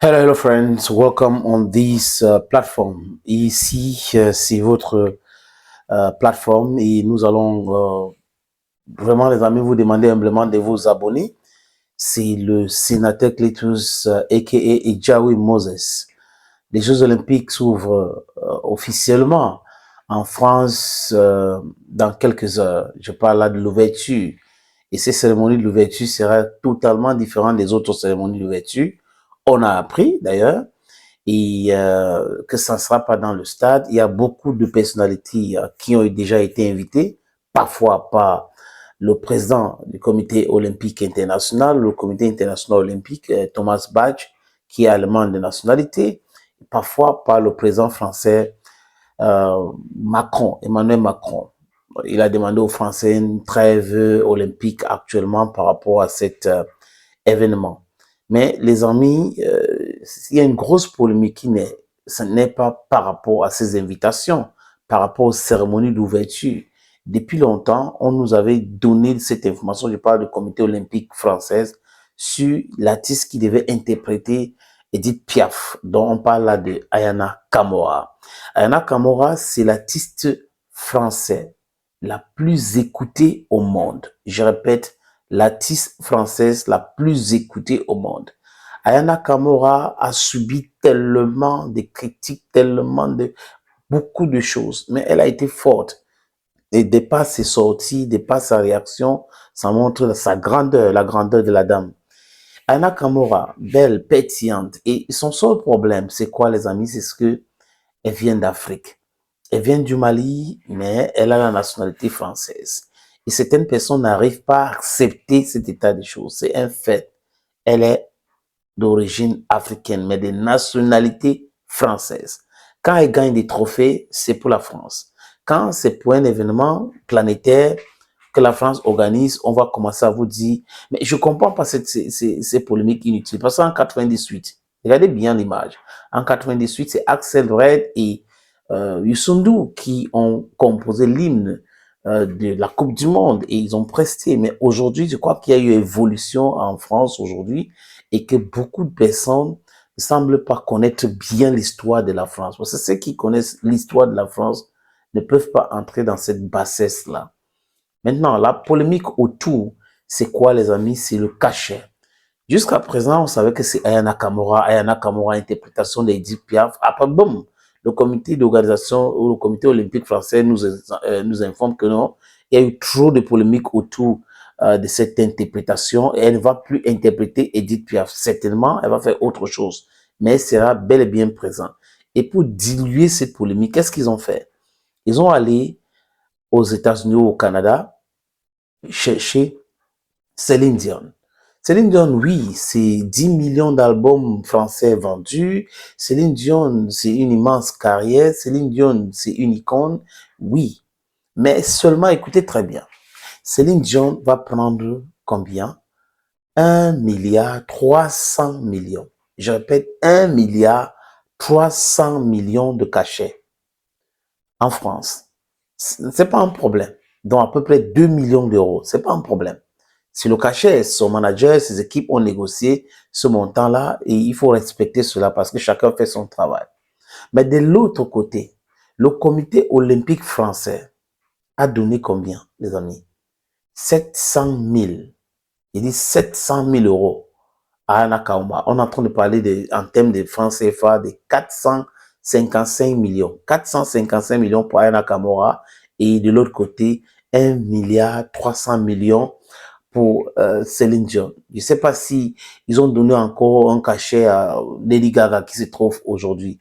Hello, hello friends, welcome on this platform. Ici, c'est votre plateforme et nous allons vraiment, les amis, vous demander humblement de vous abonner. C'est le sénateur Cletus, a.k.a. Ejawi Moses. Les Jeux Olympiques s'ouvrent officiellement en France dans quelques heures. Je parle là de l'ouverture. Et ces cérémonies de l'ouverture seraient totalement différentes des autres cérémonies d'ouverture. On a appris d'ailleurs et que ça ne sera pas dans le stade. Il y a beaucoup de personnalités qui ont déjà été invitées, parfois par le président du comité olympique international, le comité international olympique, Thomas Bach, qui est allemand de nationalité, parfois par le président français Macron, Emmanuel Macron. Il a demandé aux Français une trêve olympique actuellement par rapport à cet événement. Mais les amis, il y a une grosse polémique ce n'est pas par rapport à ces invitations, par rapport aux cérémonies d'ouverture. Depuis longtemps, on nous avait donné cette information, je parle du comité olympique française, sur l'artiste qui devait interpréter Edith Piaf, dont on parle là de Ayana Kamora. Ayana Kamora, c'est l'artiste français la plus écoutée au monde. Je répète, l'artiste française la plus écoutée au monde. Ayana Kamora a subi tellement de critiques, tellement de beaucoup de choses, mais elle a été forte. Et de par ses sorties, de par sa réaction, ça montre sa grandeur, la grandeur de la dame. Ayana Kamora, belle, pétillante, et son seul problème, c'est quoi les amis? C'est ce que elle vient d'Afrique. Elle vient du Mali, mais elle a la nationalité française. Et certaines personnes n'arrivent pas à accepter cet état de choses. C'est un fait. Elle est d'origine africaine, mais de nationalité française. Quand elle gagne des trophées, c'est pour la France. Quand c'est pour un événement planétaire que la France organise, on va commencer à vous dire, mais je ne comprends pas ces polémiques inutiles. Parce qu'en 98, regardez bien l'image. En 98, c'est Axel Red et Youssou N'Dour qui ont composé l'hymne de la Coupe du Monde et ils ont presté. Mais aujourd'hui, je crois qu'il y a eu évolution en France aujourd'hui et que beaucoup de personnes ne semblent pas connaître bien l'histoire de la France. Parce que ceux qui connaissent l'histoire de la France ne peuvent pas entrer dans cette bassesse-là. Maintenant, la polémique autour, c'est quoi les amis? C'est le cachet. Jusqu'à présent, on savait que c'est Ayana Kamora, interprétation d'Edith Piaf. Après, boum, le comité d'organisation ou le comité olympique français nous informe que non, il y a eu trop de polémiques autour de cette interprétation et elle ne va plus interpréter Edith Piaf. Certainement, elle va faire autre chose, mais elle sera bel et bien présente. Et pour diluer cette polémique, qu'est-ce qu'ils ont fait? Ils ont allé aux États-Unis ou au Canada chercher Céline Dion. Céline Dion, oui, c'est 10 millions d'albums français vendus. Céline Dion, c'est une immense carrière. Céline Dion, c'est une icône. Oui, mais seulement écoutez très bien. Céline Dion va prendre combien? 1,3 milliard. Je répète, 1,3 milliard de cachets en France. C'est pas un problème. Donc à peu près 2 millions d'euros. C'est pas un problème. Si le cachet, son manager, ses équipes ont négocié ce montant-là et il faut respecter cela parce que chacun fait son travail. Mais de l'autre côté, le comité olympique français a donné combien, les amis? 700 000. Il dit 700 000 euros à Anna Kauma. On est en train de parler en termes de francs CFA de 455 millions. 455 millions pour Ayana Kamora et de l'autre côté, 1,3 milliard pour Céline Dion. Je ne sais pas si ils ont donné encore un cachet à Lady Gaga qui se trouve aujourd'hui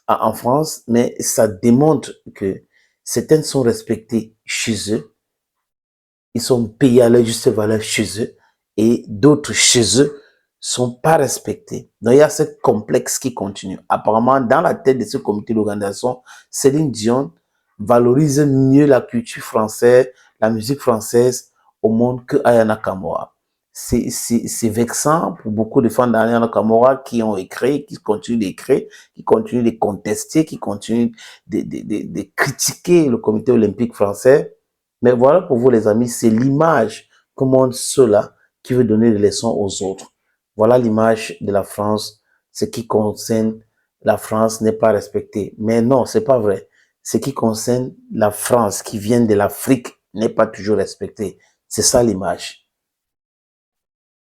en France, mais ça démontre que certaines sont respectées chez eux, ils sont payés à leur juste valeur chez eux, et d'autres chez eux sont pas respectés. Donc il y a ce complexe qui continue. Apparemment, dans la tête de ce comité d'organisation, Céline Dion valorise mieux la culture française, la musique française au monde que Ayana Kamora. C'est vexant pour beaucoup de fans d'Ayana Kamora qui ont écrit, qui continuent d'écrire, qui continuent de contester, qui continuent de critiquer le comité olympique français. Mais voilà pour vous les amis, c'est l'image que montre ceux-là qui veut donner des leçons aux autres. Voilà l'image de la France ce qui concerne la France n'est pas respecté. Mais non, c'est pas vrai. Ce qui concerne la France, qui vient de l'Afrique, n'est pas toujours respecté. C'est ça l'image.